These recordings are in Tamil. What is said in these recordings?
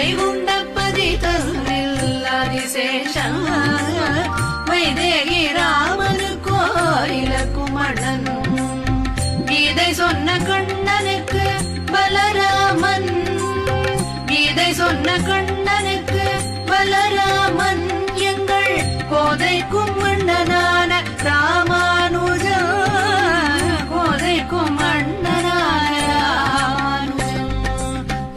வைகுண்டப்பதி தன்னில் அதிசேஷம் வைதேகி ராமனுக்கோ இலக்குமணன் கீதை சொன்ன கண்ணனுக்கு பலராமன் கீதை சொன்ன கண்ணனுக்கு பலராமன் எங்கள் கோதைக்கும் மன்னனான ராமானுஜன் கோதைக்கும் மன்னனான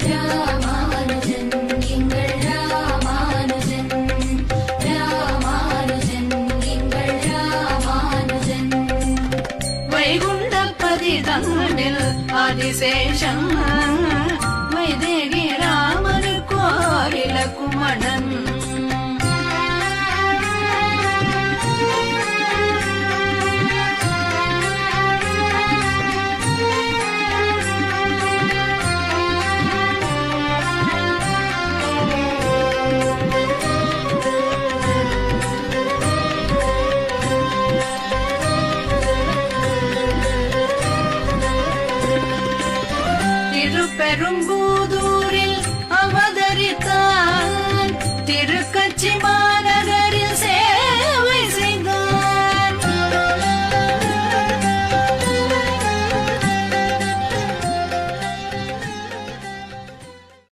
ராமானுஜன் எங்கள் ராமானுஜன் ராமானுஜன் எங்கள் ராமானுஜன் வைகுண்டப்பதி தன்னில் அதிசேஷம் வைதேகி ராமனுக்கோ இலக்குமணன்